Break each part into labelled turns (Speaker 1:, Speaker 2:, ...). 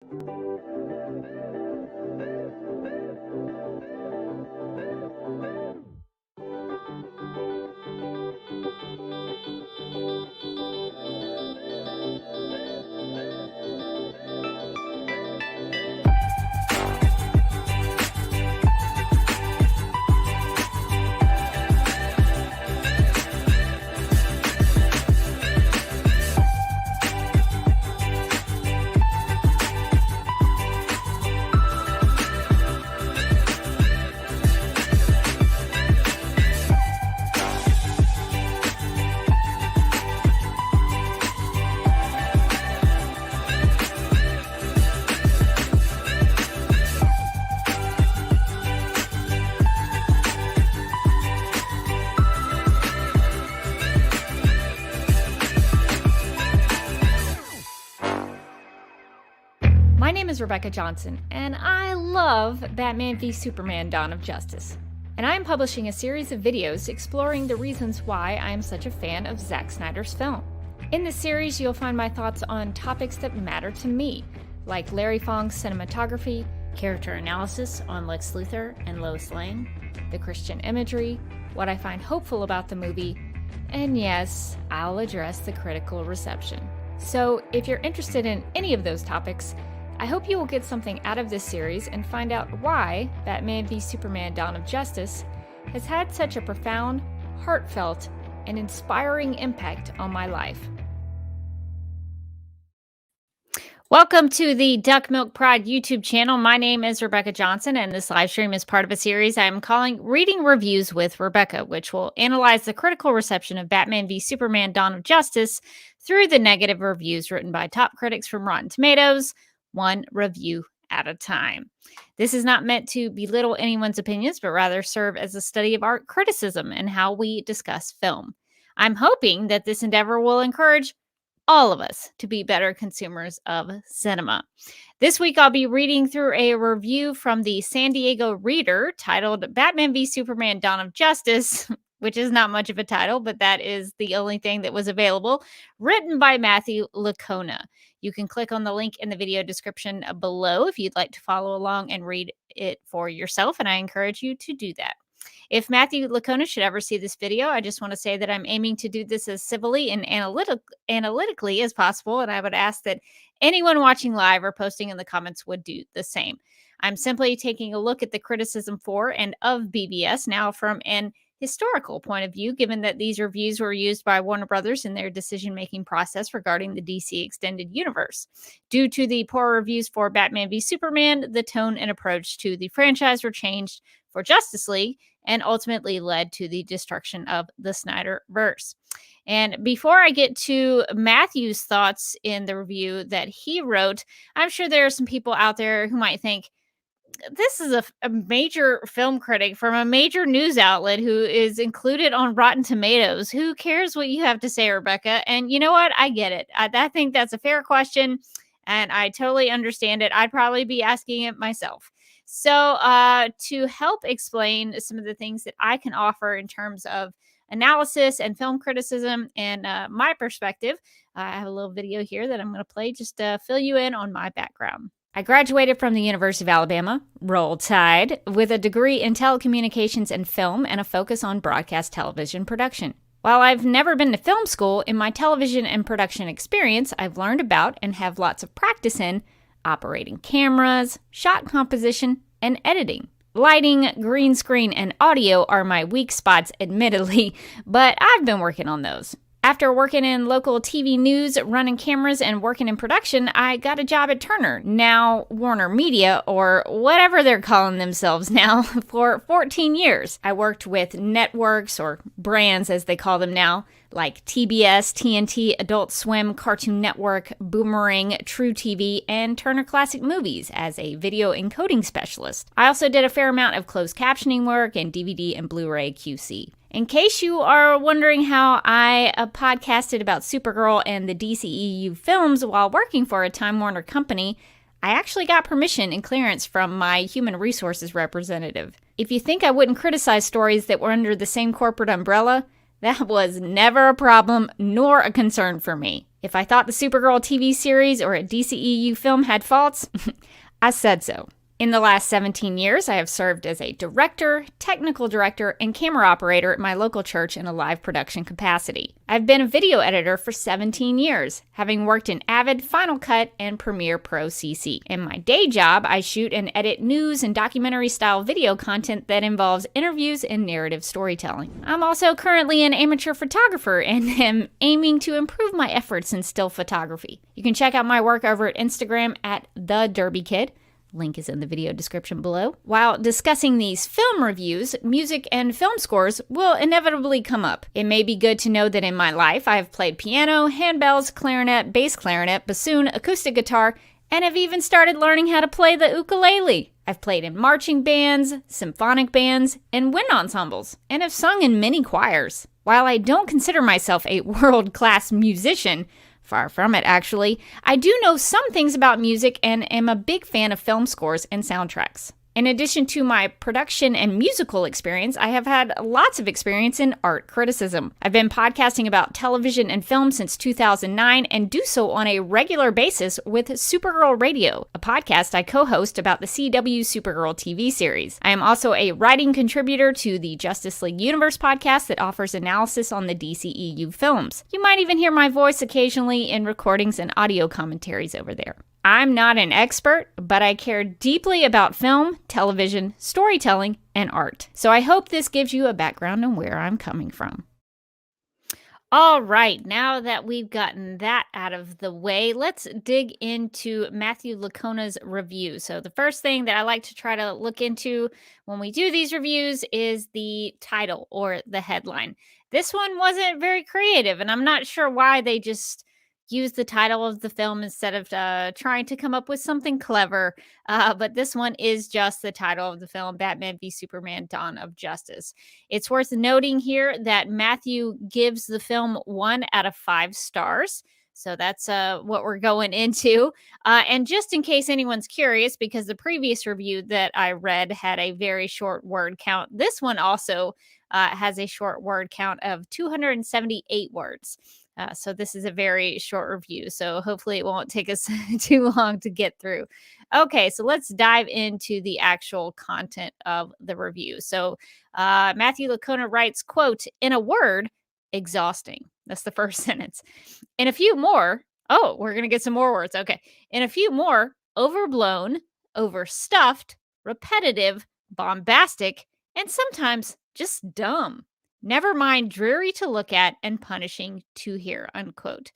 Speaker 1: My name is Rebecca Johnson, and I love Batman v Superman: Dawn of Justice. And I am publishing a series of videos exploring the reasons why I am such a fan of Zack Snyder's film. In this series, you'll find my thoughts on topics that matter to me, like Larry Fong's cinematography, character analysis on Lex Luthor and Lois Lane, the Christian imagery, what I find hopeful about the movie, and yes, I'll address the critical reception. So if you're interested in any of those topics, I hope you will get something out of this series and find out why Batman v Superman: Dawn of Justice has had such a profound, heartfelt, and inspiring impact on my life. Welcome to the Duck Milk Pride YouTube channel. My name is Rebecca Johnson, and this live stream is part of a series I am calling Reading Reviews with Rebecca, which will analyze the critical reception of Batman v Superman: Dawn of Justice through the negative reviews written by top critics from Rotten Tomatoes, one review at a time. This is not meant to belittle anyone's opinions, but rather serve as a study of art criticism and how we discuss film. I'm hoping that this endeavor will encourage all of us to be better consumers of cinema. This week, I'll be reading through a review from the San Diego Reader titled Batman v Superman: Dawn of Justice, which is not much of a title, but that is the only thing that was available, written by Matthew Lickona. You can click on the link in the video description below if you'd like to follow along and read it for yourself, and I encourage you to do that. If Matthew Lickona should ever see this video, I just want to say that I'm aiming to do this as civilly and analytically as possible, and I would ask that anyone watching live or posting in the comments would do the same. I'm simply taking a look at the criticism for and of BVS now from an historical point of view, given that these reviews were used by Warner Brothers in their decision-making process regarding the DC Extended Universe. Due to the poor reviews for Batman v Superman, the tone and approach to the franchise were changed for Justice League and ultimately led to the destruction of the Snyderverse. And before I get to Matthew's thoughts in the review that he wrote, I'm sure there are some people out there who might think, this is a major film critic from a major news outlet who is included on Rotten Tomatoes. Who cares what you have to say, Rebecca? And you know what? I get it. I think that's a fair question, and I totally understand it. I'd probably be asking it myself. So to help explain some of the things that I can offer in terms of analysis and film criticism and my perspective, I have a little video here that I'm going to play just to fill you in on my background. I graduated from the University of Alabama, Roll Tide, with a degree in telecommunications and film and a focus on broadcast television production. While I've never been to film school, in my television and production experience, I've learned about and have lots of practice in operating cameras, shot composition, and editing. Lighting, green screen, and audio are my weak spots, admittedly, but I've been working on those. After working in local TV news, running cameras, and working in production, I got a job at Turner, now Warner Media, or whatever they're calling themselves now, for 14 years. I worked with networks, or brands as they call them now, like TBS, TNT, Adult Swim, Cartoon Network, Boomerang, True TV, and Turner Classic Movies as a video encoding specialist. I also did a fair amount of closed captioning work and DVD and Blu-ray QC. In case you are wondering how I podcasted about Supergirl and the DCEU films while working for a Time Warner company, I actually got permission and clearance from my human resources representative. If you think I wouldn't criticize stories that were under the same corporate umbrella, that was never a problem nor a concern for me. If I thought the Supergirl TV series or a DCEU film had faults, I said so. In the last 17 years, I have served as a director, technical director, and camera operator at my local church in a live production capacity. I've been a video editor for 17 years, having worked in Avid, Final Cut, and Premiere Pro CC. In my day job, I shoot and edit news and documentary-style video content that involves interviews and narrative storytelling. I'm also currently an amateur photographer and am aiming to improve my efforts in still photography. You can check out my work over at Instagram at @TheDerbyKid. Link is in the video description below. While discussing these film reviews, music and film scores will inevitably come up. It may be good to know that in my life I have played piano, handbells, clarinet, bass clarinet, bassoon, acoustic guitar, and have even started learning how to play the ukulele. I've played in marching bands, symphonic bands, and wind ensembles, and have sung in many choirs. While I don't consider myself a world-class musician, far from it, actually, I do know some things about music and am a big fan of film scores and soundtracks. In addition to my production and musical experience, I have had lots of experience in art criticism. I've been podcasting about television and film since 2009 and do so on a regular basis with Supergirl Radio, a podcast I co-host about the CW Supergirl TV series. I am also a writing contributor to the Justice League Universe podcast that offers analysis on the DCEU films. You might even hear my voice occasionally in recordings and audio commentaries over there. I'm not an expert, but I care deeply about film, television, storytelling, and art. So I hope this gives you a background on where I'm coming from. All right, now that we've gotten that out of the way, let's dig into Matthew Lickona's review. So the first thing that I like to try to look into when we do these reviews is the title or the headline. This one wasn't very creative, and I'm not sure why they just use the title of the film instead of trying to come up with something clever. But this one is just the title of the film, Batman v Superman: Dawn of Justice. It's worth noting here that Matthew gives the film 1 out of 5 stars. So that's what we're going into. And just in case anyone's curious, because the previous review that I read had a very short word count, this one also has a short word count of 278 words. So this is a very short review, so hopefully it won't take us too long to get through. Okay, so let's dive into the actual content of the review. So Matthew Lickona writes, quote, "In a word, exhausting." That's the first sentence. In a few more, we're going to get some more words. Okay. In a few more, overblown, overstuffed, repetitive, bombastic, and sometimes just dumb. Never mind dreary to look at and punishing to hear, unquote.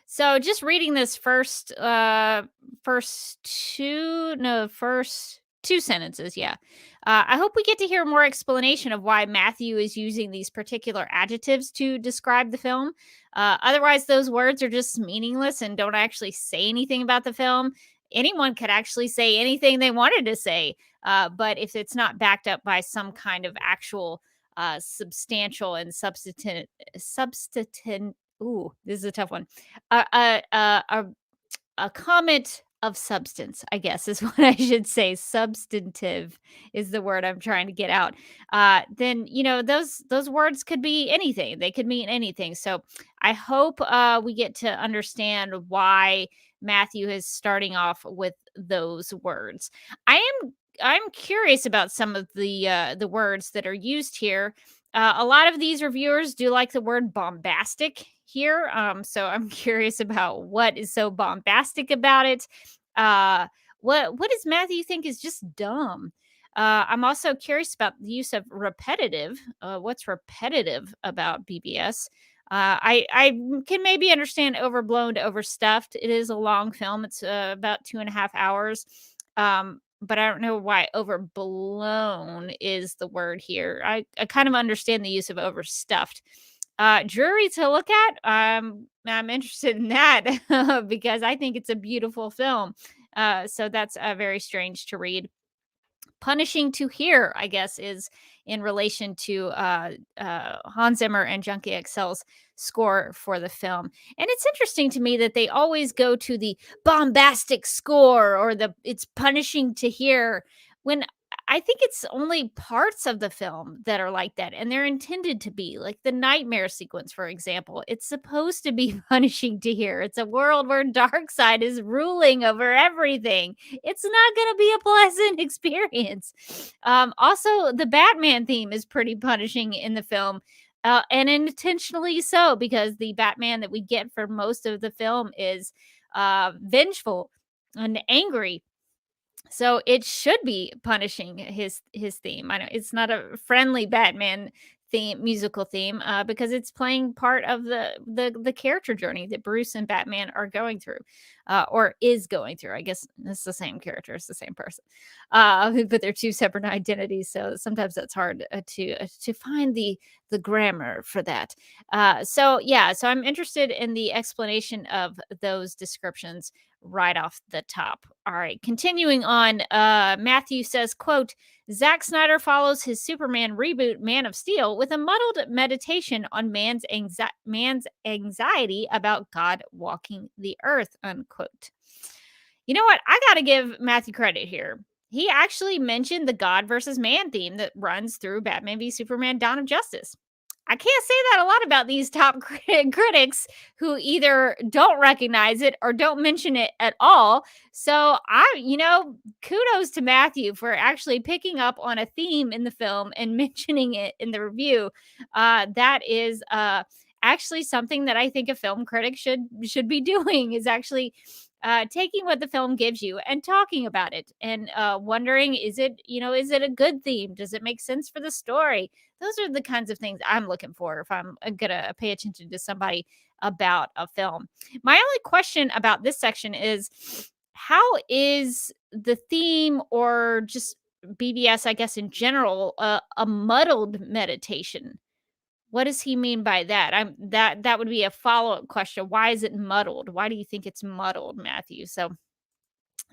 Speaker 1: So just reading this first two sentences, yeah. I hope we get to hear more explanation of why Matthew is using these particular adjectives to describe the film. Otherwise, those words are just meaningless and don't actually say anything about the film. Anyone could actually say anything they wanted to say, but if it's not backed up by some kind of actual substantial and substantive. Ooh, this is a tough one. A comment of substance, I guess, is what I should say. Substantive is the word I'm trying to get out. Then those words could be anything. They could mean anything. So I hope we get to understand why Matthew is starting off with those words. I'm curious about some of the words that are used here. A lot of these reviewers do like the word bombastic here. So I'm curious about what is so bombastic about it. What does Matthew think is just dumb? I'm also curious about the use of repetitive. What's repetitive about BBS? I can maybe understand overblown to overstuffed. It is a long film. It's about 2.5 hours. But I don't know why overblown is the word here. I kind of understand the use of overstuffed. Dreary to look at. I'm interested in that because I think it's a beautiful film. So that's very strange to read. Punishing to hear, I guess, is in relation to Hans Zimmer and Junkie XL's score for the film. And it's interesting to me that they always go to the bombastic score or it's punishing to hear when I think it's only parts of the film that are like that, and they're intended to be. Like the nightmare sequence, for example, it's supposed to be punishing to hear. It's a world where Darkseid is ruling over everything. It's not going to be a pleasant experience. Also, the Batman theme is pretty punishing in the film. And intentionally so, because the Batman that we get for most of the film is vengeful and angry, so it should be punishing his theme. I know it's not a friendly Batman theme, musical theme, because it's playing part of the character journey that Bruce and Batman are going through, or is going through. I guess it's the same character, it's the same person, but they're two separate identities. So sometimes that's hard to find the grammar for that. So yeah, so I'm interested in the explanation of those descriptions right off the top. All right, continuing on, Matthew says, quote, Zack Snyder follows his Superman reboot Man of Steel with a muddled meditation on man's anxiety about God walking the earth, unquote. You know what? I got to give Matthew credit here. He actually mentioned the God versus man theme that runs through Batman v Superman Dawn of Justice. I can't say that a lot about these top critics who either don't recognize it or don't mention it at all. So kudos to Matthew for actually picking up on a theme in the film and mentioning it in the review. That is actually something that I think a film critic should be doing, is actually taking what the film gives you and talking about it, and wondering, is it a good theme? Does it make sense for the story? Those are the kinds of things I'm looking for if I'm gonna pay attention to somebody about a film. My only question about this section is, how is the theme, or just BBS, I guess, in general, a muddled meditation? What does he mean by that? That would be a follow-up question. Why is it muddled? Why do you think it's muddled, Matthew? So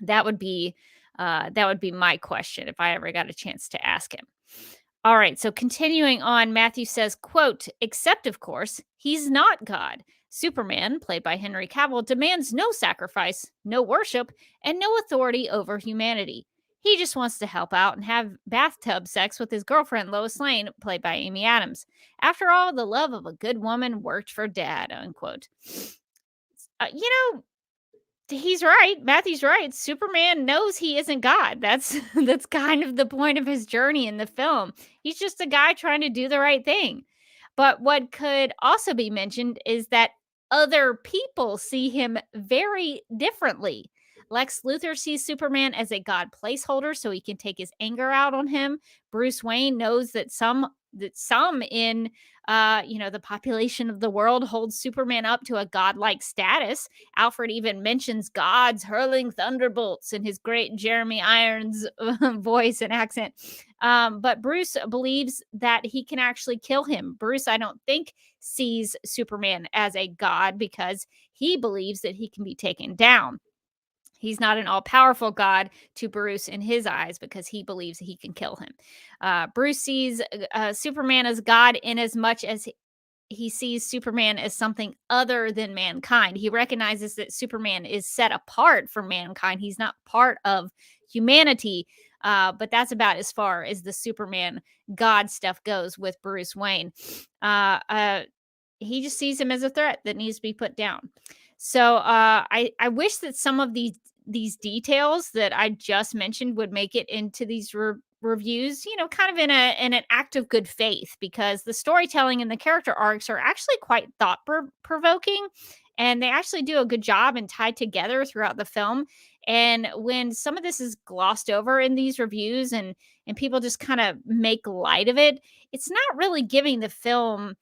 Speaker 1: that would be my question if I ever got a chance to ask him. All right, so continuing on, Matthew says, quote, except, of course, he's not God. Superman, played by Henry Cavill, demands no sacrifice, no worship, and no authority over humanity. He just wants to help out and have bathtub sex with his girlfriend, Lois Lane, played by Amy Adams. After all, the love of a good woman worked for Dad, unquote. Uh, you know, He's right. Matthew's right. Superman knows he isn't God. That's that's kind of the point of his journey in the film. He's just a guy trying to do the right thing. But what could also be mentioned is that other people see him very differently. Lex Luthor sees Superman as a god placeholder so he can take his anger out on him. Bruce Wayne knows that some in the population of the world holds Superman up to a godlike status. Alfred even mentions gods hurling thunderbolts in his great Jeremy Irons voice and accent. But Bruce believes that he can actually kill him. Bruce, I don't think, sees Superman as a god because he believes that he can be taken down. He's not an all-powerful god to Bruce in his eyes because he believes he can kill him. Bruce sees Superman as God in as much as he sees Superman as something other than mankind. He recognizes that Superman is set apart from mankind. He's not part of humanity, but that's about as far as the Superman God stuff goes with Bruce Wayne. He just sees him as a threat that needs to be put down. So I wish that some of these details that I just mentioned would make it into these reviews, kind of in an act of good faith, because the storytelling and the character arcs are actually quite thought provoking, and they actually do a good job and tied together throughout the film. And when some of this is glossed over in these reviews, and people just kind of make light of it, it's not really giving the film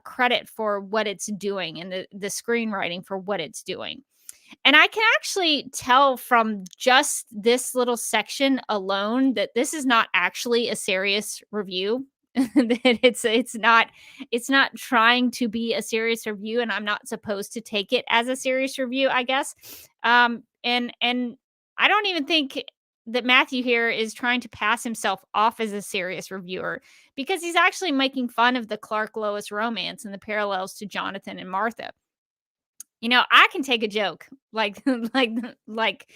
Speaker 1: credit for what it's doing, and the screenwriting for what it's doing. And I can actually tell from just this little section alone that this is not actually a serious review. That it's not trying to be a serious review, and I'm not supposed to take it as a serious review, I guess. And I don't even think that Matthew here is trying to pass himself off as a serious reviewer, because he's actually making fun of the Clark Lois romance and the parallels to Jonathan and Martha. I can take a joke like like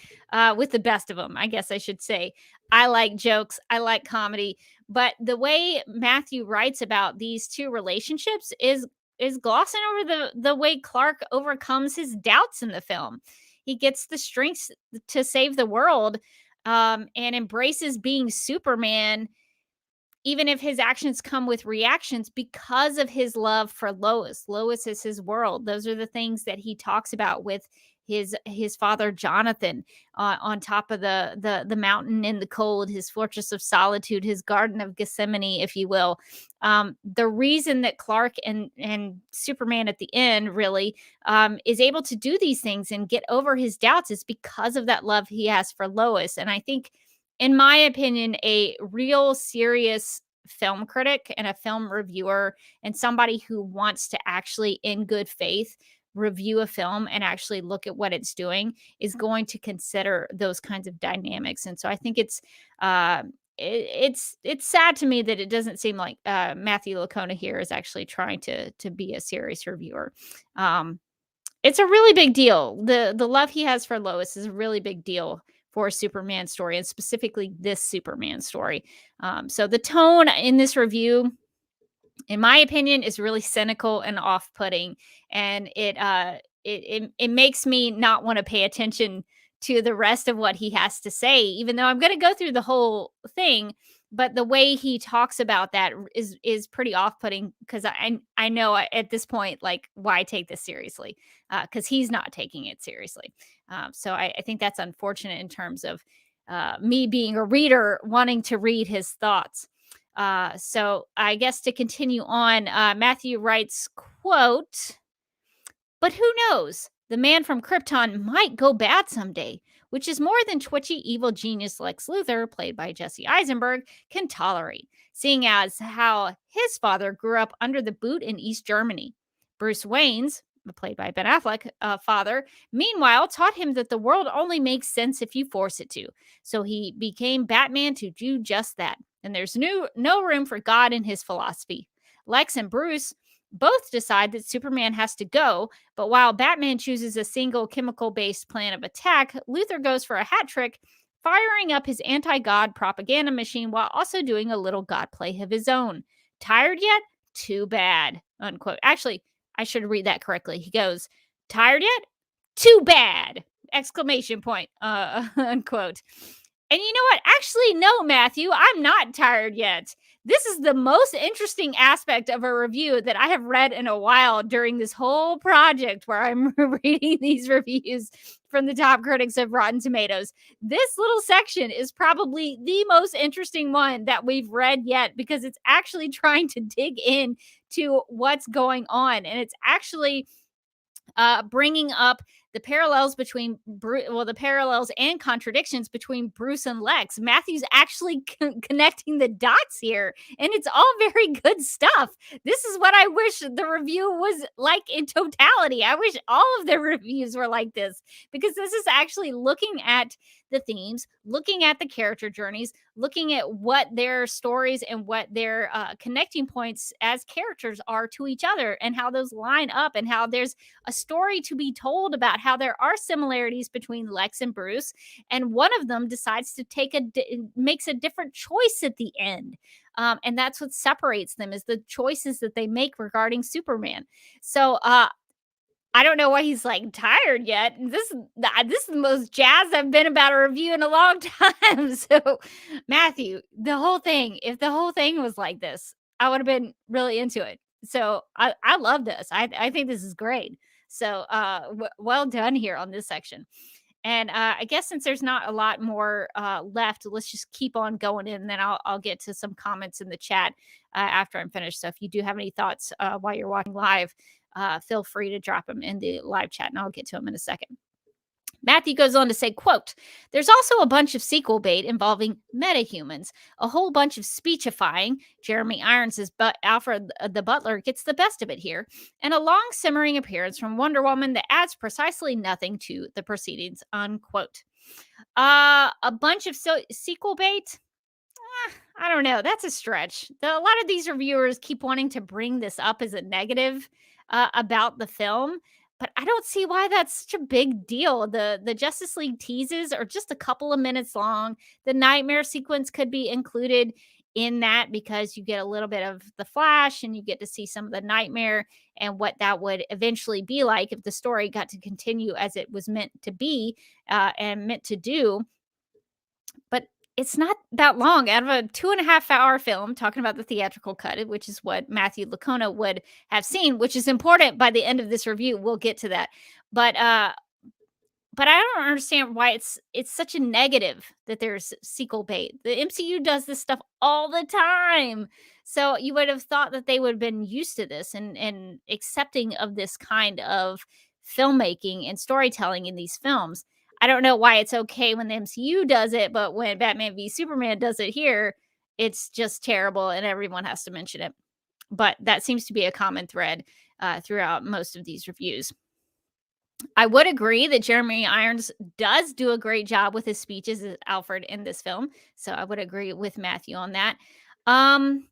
Speaker 1: with the best of them, I guess I should say. I like jokes, I like comedy, but the way Matthew writes about these two relationships is glossing over the way Clark overcomes his doubts in the film. He gets the strength to save the world, and embraces being Superman even if his actions come with reactions because of his love for Lois. Lois is his world. Those are the things that he talks about with his father Jonathan, on top of the mountain in the cold, his fortress of solitude, his garden of Gethsemane, if you will. The reason that Clark and Superman at the end really is able to do these things and get over his doubts is because of that love he has for Lois. And I think, in my opinion, a real serious film critic and a film reviewer and somebody who wants to actually, in good faith, review a film and actually look at what it's doing is going to consider those kinds of dynamics. And so I think uh, it's sad to me that it doesn't seem like Matthew Lickona here is actually trying to be a serious reviewer. Um, it's a really big deal. The love he has for Lois is a really big deal for a Superman story, and specifically this Superman story. So the tone in this review, in my opinion, is really cynical and off-putting, and it makes me not want to pay attention to the rest of what he has to say, even though I'm going to go through the whole thing. But the way he talks about that is pretty off-putting, because I know at this point, like, why take this seriously? Because he's not taking it seriously. So I think that's unfortunate in terms of me being a reader wanting to read his thoughts. So I guess to continue on, Matthew writes, quote, "But who knows? The man from Krypton might go bad someday, which is more than twitchy evil genius Lex Luthor, played by Jesse Eisenberg, can tolerate, seeing as how his father grew up under the boot in East Germany. Bruce Wayne's, played by Ben Affleck, father, meanwhile, taught him that the world only makes sense if you force it to. So he became Batman to do just that. And there's no room for God in his philosophy. Lex and Bruce both decide that Superman has to go, but while Batman chooses a single chemical based plan of attack, Luthor goes for a hat trick, firing up his anti God propaganda machine while also doing a little God play of his own. Tired yet? Too bad." Unquote. Actually, I should read that correctly. He goes, "Tired yet? Too bad!" Exclamation point. Unquote. And you know what? Actually, no, Matthew, I'm not tired yet. This is the most interesting aspect of a review that I have read in a while during this whole project where I'm reading these reviews from the top critics of Rotten Tomatoes. This little section is probably the most interesting one that we've read yet, because it's actually trying to dig in to what's going on. And it's actually bringing up the parallels between the parallels and contradictions between Bruce and Lex. Matthew's actually connecting the dots here, and it's all very good stuff. This is what I wish the review was like in totality. I wish all of the reviews were like this, because this is actually looking at the themes, looking at the character journeys, looking at what their stories and what their connecting points as characters are to each other, and how those line up, and how there's a story to be told about how there are similarities between Lex and Bruce, and one of them decides to makes a different choice at the end. And that's what separates them, is the choices that they make regarding Superman. So I don't know why he's like tired yet. This is the most jazzed I've been about a review in a long time. So, Matthew, if the whole thing was like this, I would have been really into it. So I love this. I think this is great. So well done here on this section. And I guess since there's not a lot more left, let's just keep on going in, and then I'll get to some comments in the chat after I'm finished. So if you do have any thoughts while you're watching live, feel free to drop them in the live chat, and I'll get to them in a second. Matthew goes on to say, quote, "There's also a bunch of sequel bait involving metahumans, a whole bunch of speechifying. Jeremy Irons' Alfred the Butler gets the best of it here, and a long simmering appearance from Wonder Woman that adds precisely nothing to the proceedings," unquote. A bunch of sequel bait? I don't know. That's a stretch. A lot of these reviewers keep wanting to bring this up as a negative about the film. but I don't see why that's such a big deal. The Justice League teases are just a couple of minutes long. The nightmare sequence could be included in that because you get a little bit of the Flash and you get to see some of the nightmare and what that would eventually be like if the story got to continue as it was meant to be and meant to do. But it's not that long. Out of a 2.5 hour film, talking about the theatrical cut, which is what Matthew Lickona would have seen, which is important by the end of this review. We'll get to that. But I don't understand why it's such a negative that there's sequel bait. The MCU does this stuff all the time. So you would have thought that they would have been used to this and accepting of this kind of filmmaking and storytelling in these films. I don't know why it's okay when the MCU does it, but when Batman v Superman does it here, it's just terrible and everyone has to mention it. But that seems to be a common thread throughout most of these reviews. I would agree that Jeremy Irons does do a great job with his speeches as Alfred in this film. So I would agree with Matthew on that. Um,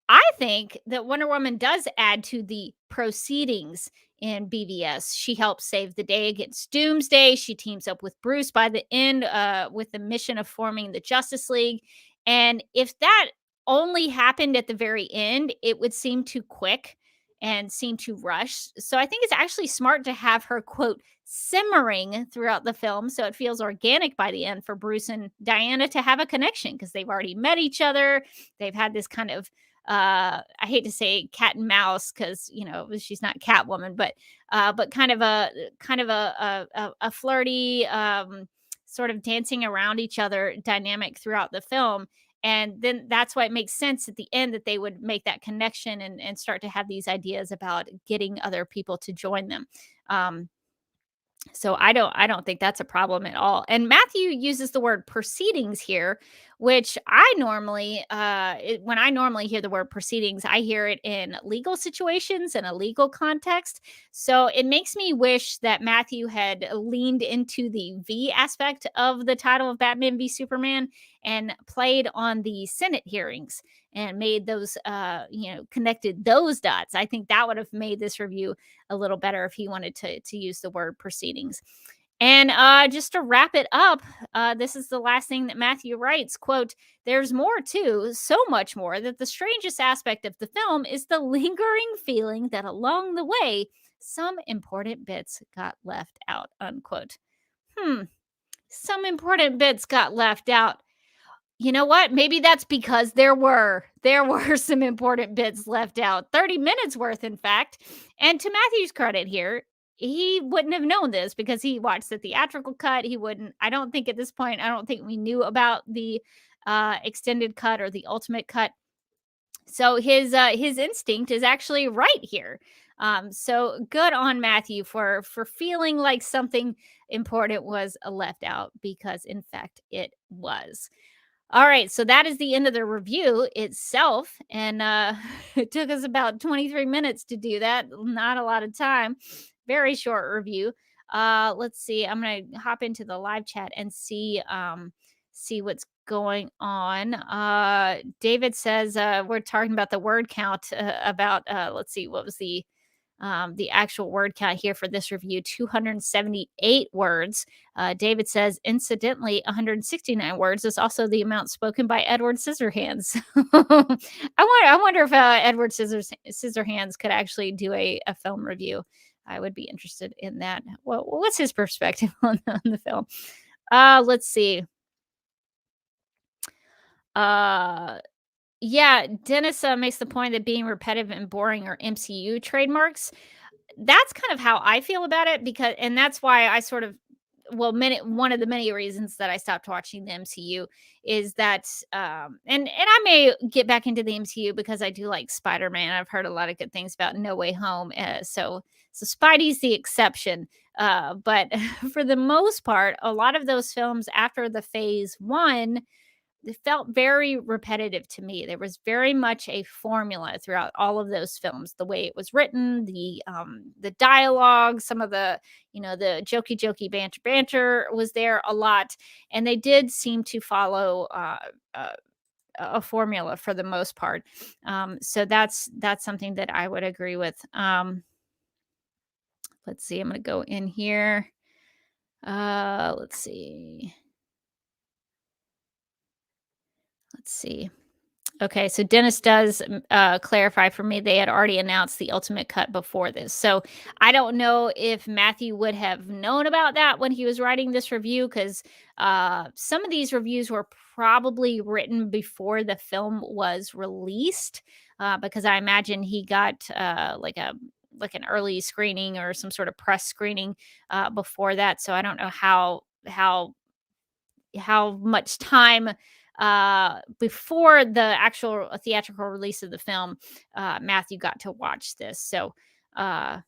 Speaker 1: I think that Wonder Woman does add to the proceedings in BVS. She helps save the day against Doomsday. She teams up with Bruce by the end with the mission of forming the Justice League. And if that only happened at the very end, it would seem too quick and seem too rushed. So I think it's actually smart to have her, quote, simmering throughout the film so it feels organic by the end for Bruce and Diana to have a connection because they've already met each other. They've had this kind of I hate to say cat and mouse because she's not Catwoman, but kind of a flirty sort of dancing around each other dynamic throughout the film. And then that's why it makes sense at the end that they would make that connection and start to have these ideas about getting other people to join them. Um, so I don't think that's a problem at all. And Matthew uses the word proceedings here, which I normally when I normally hear the word proceedings, I hear it in legal situations and a legal context. So it makes me wish that Matthew had leaned into the V aspect of the title of Batman v Superman and played on the Senate hearings and made those connected those dots. I think that would have made this review a little better if he wanted to use the word proceedings. And just to wrap it up, this is the last thing that Matthew writes, quote, "There's more too, so much more that the strangest aspect of the film is the lingering feeling that along the way, some important bits got left out," unquote. Some important bits got left out. You know what? Maybe that's because there were some important bits left out. 30 minutes worth, in fact. And to Matthew's credit here, he wouldn't have known this because he watched the theatrical cut. He wouldn't, I don't think at this point, I don't think we knew about the extended cut or the ultimate cut. So his instinct is actually right here. So good on Matthew for feeling like something important was left out because in fact it was. All right, so that is the end of the review itself, and it took us about 23 minutes to do that. Not a lot of time. Very short review. Let's see. I'm gonna hop into the live chat and see what's going on. David says we're talking about the word count. About let's see, what was the actual word count here for this review? 278 words. David says, incidentally, 169 words is also the amount spoken by Edward Scissorhands. I wonder if Edward Scissorhands could actually do a film review. I would be interested in that. Well, what's his perspective on the film? Let's see. Yeah, Dennis makes the point that being repetitive and boring are MCU trademarks. That's kind of how I feel about it because and that's why I sort of one of the many reasons that I stopped watching the MCU is that and I may get back into the MCU because I do like Spider-Man. I've heard a lot of good things about No Way Home. So Spidey's the exception. But for the most part, a lot of those films after the phase 1 it felt very repetitive to me. There was very much a formula throughout all of those films. The way it was written, the dialogue, some of the jokey banter was there a lot, and they did seem to follow a formula for the most part. So that's something that I would agree with. Let's see. I'm going to go in here. Let's see. Let's see. Okay, so Dennis does clarify for me they had already announced the ultimate cut before this. So I don't know if Matthew would have known about that when he was writing this review, because some of these reviews were probably written before the film was released, because I imagine he got like an early screening or some sort of press screening before that. So I don't know how much time before the actual theatrical release of the film Matthew got to watch this. So uh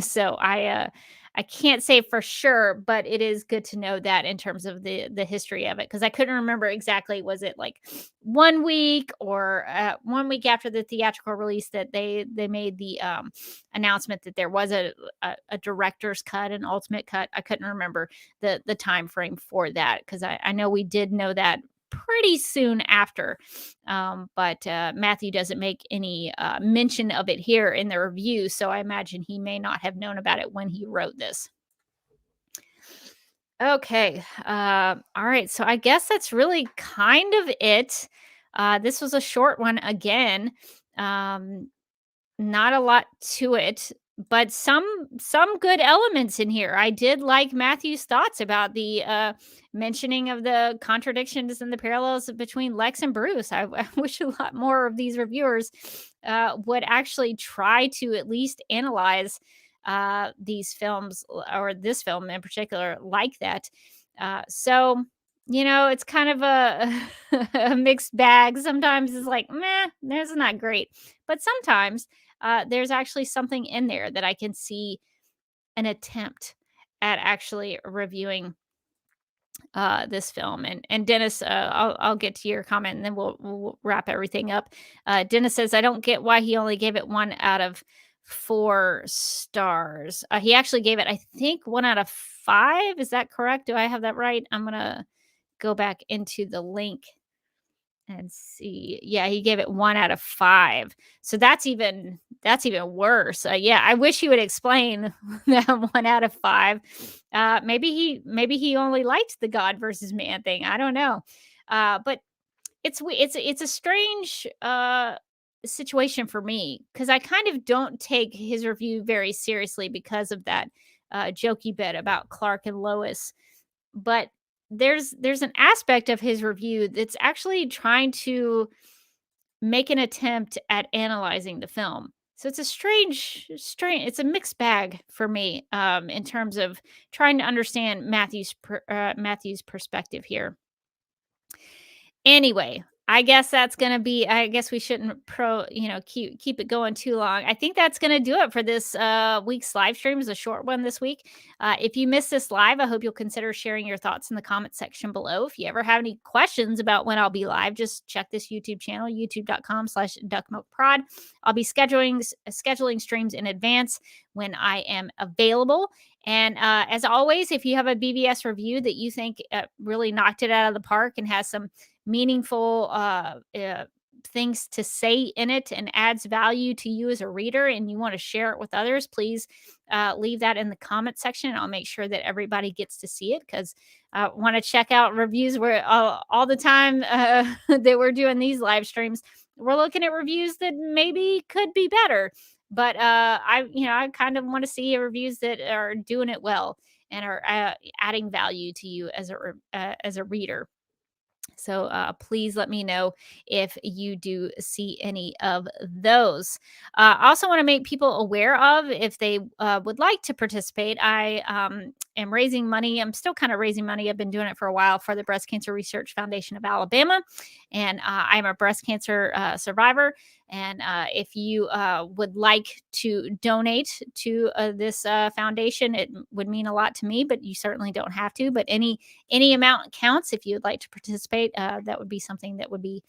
Speaker 1: so I can't say for sure, but it is good to know that in terms of the history of it, because I couldn't remember exactly, was it like 1 week or 1 week after the theatrical release that they made the announcement that there was a director's cut, an ultimate cut. I couldn't remember the time frame for that, because I know we did know that pretty soon after. But Matthew doesn't make any mention of it here in the review, so I imagine he may not have known about it when he wrote this. Okay. All right. So I guess that's really kind of it. This was a short one again. Um, Not a lot to it, but some good elements in here. I did like Matthew's thoughts about the mentioning of the contradictions and the parallels between Lex and Bruce. I wish a lot more of these reviewers would actually try to at least analyze these films, or this film in particular, like that. So it's kind of a, a mixed bag. Sometimes it's like, meh, this is not great. But sometimes there's actually something in there that I can see an attempt at actually reviewing this film. And Dennis, I'll get to your comment and then we'll wrap everything up. Dennis says, I don't get why he only gave it 1 out of 4 stars. He actually gave it, I think, 1 out of 5. Is that correct? Do I have that right? I'm gonna go back into the link and see. Yeah, he gave it 1 out of 5. So that's even worse. Yeah, I wish he would explain that 1 out of 5. Maybe he only liked the God versus man thing. I don't know. But it's a strange situation for me, because I kind of don't take his review very seriously because of that jokey bit about Clark and Lois. But there's an aspect of his review that's actually trying to make an attempt at analyzing the film. So it's a strange, it's a mixed bag for me, in terms of trying to understand Matthew's perspective here. Anyway, I guess we shouldn't keep it going too long. I think that's gonna do it for this week's live stream. It's a short one this week. If you missed this live, I hope you'll consider sharing your thoughts in the comment section below. If you ever have any questions about when I'll be live, just check this YouTube channel, youtube.com/duckmilkprod. I'll be scheduling streams in advance when I am available. And as always, if you have a BBS review that you think really knocked it out of the park and has some meaningful things to say in it and adds value to you as a reader, and you want to share it with others, please leave that in the comment section. I'll make sure that everybody gets to see it, because I want to check out reviews where all the time that we're doing these live streams, we're looking at reviews that maybe could be better. But I kind of want to see reviews that are doing it well and are adding value to you as a reader. So please let me know if you do see any of those. I also want to make people aware of, if they would like to participate, I am raising money. I'm still kind of raising money. I've been doing it for a while for the Breast Cancer Research Foundation of Alabama. And I'm a breast cancer survivor. And if you would like to donate to this foundation, it would mean a lot to me, but you certainly don't have to. But any amount counts. If you'd like to participate, that would be something that would be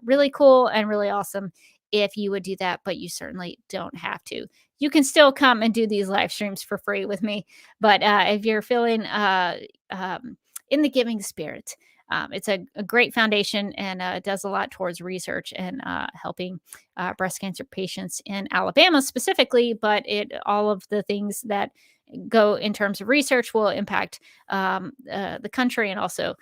Speaker 1: really cool and really awesome if you would do that, but you certainly don't have to. You can still come and do these live streams for free with me, but if you're feeling in the giving spirit, It's a great foundation and does a lot towards research and helping breast cancer patients in Alabama specifically, but all of the things that go in terms of research will impact the country and also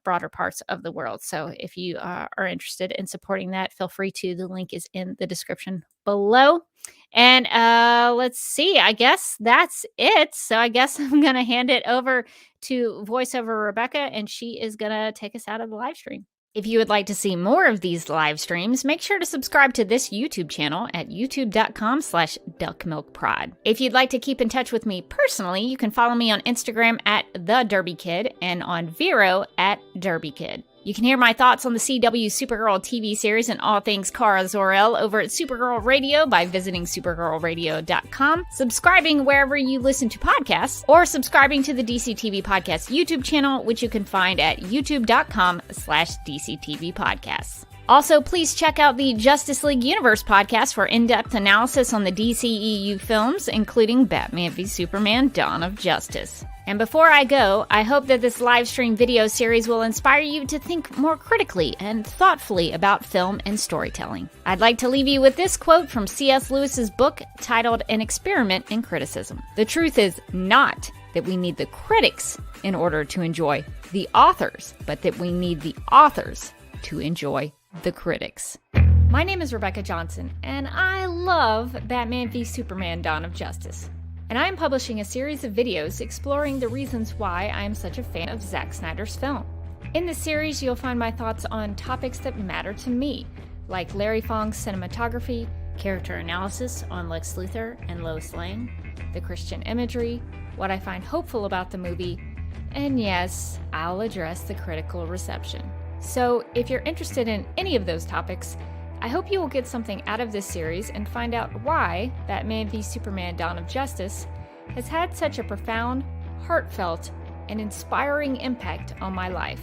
Speaker 1: broader parts of the world. So if you are interested in supporting that, feel free to. The link is in the description below. And let's see, I guess that's it. So I guess I'm going to hand it over to voiceover Rebecca, and she is going to take us out of the live stream. If you would like to see more of these live streams, make sure to subscribe to this YouTube channel at youtube.com/duckmilkprod. If you'd like to keep in touch with me personally, you can follow me on Instagram at TheDerbyKid and on Vero at DerbyKid. You can hear my thoughts on the CW Supergirl TV series and all things Kara Zor-El over at Supergirl Radio by visiting supergirlradio.com, subscribing wherever you listen to podcasts, or subscribing to the DC TV Podcast YouTube channel, which you can find at youtube.com/DCTV Podcasts. Also, please check out the Justice League Universe podcast for in-depth analysis on the DCEU films, including Batman v Superman: Dawn of Justice. And before I go, I hope that this live stream video series will inspire you to think more critically and thoughtfully about film and storytelling. I'd like to leave you with this quote from C.S. Lewis's book titled An Experiment in Criticism. The truth is not that we need the critics in order to enjoy the authors, but that we need the authors to enjoy the critics. My name is Rebecca Johnson, and I love Batman v Superman: Dawn of Justice. And I am publishing a series of videos exploring the reasons why I am such a fan of Zack Snyder's film. In this series, you'll find my thoughts on topics that matter to me, like Larry Fong's cinematography, character analysis on Lex Luthor and Lois Lane, the Christian imagery, what I find hopeful about the movie, and yes, I'll address the critical reception. So if you're interested in any of those topics, I hope you will get something out of this series and find out why Batman v Superman: Dawn of Justice has had such a profound, heartfelt, and inspiring impact on my life.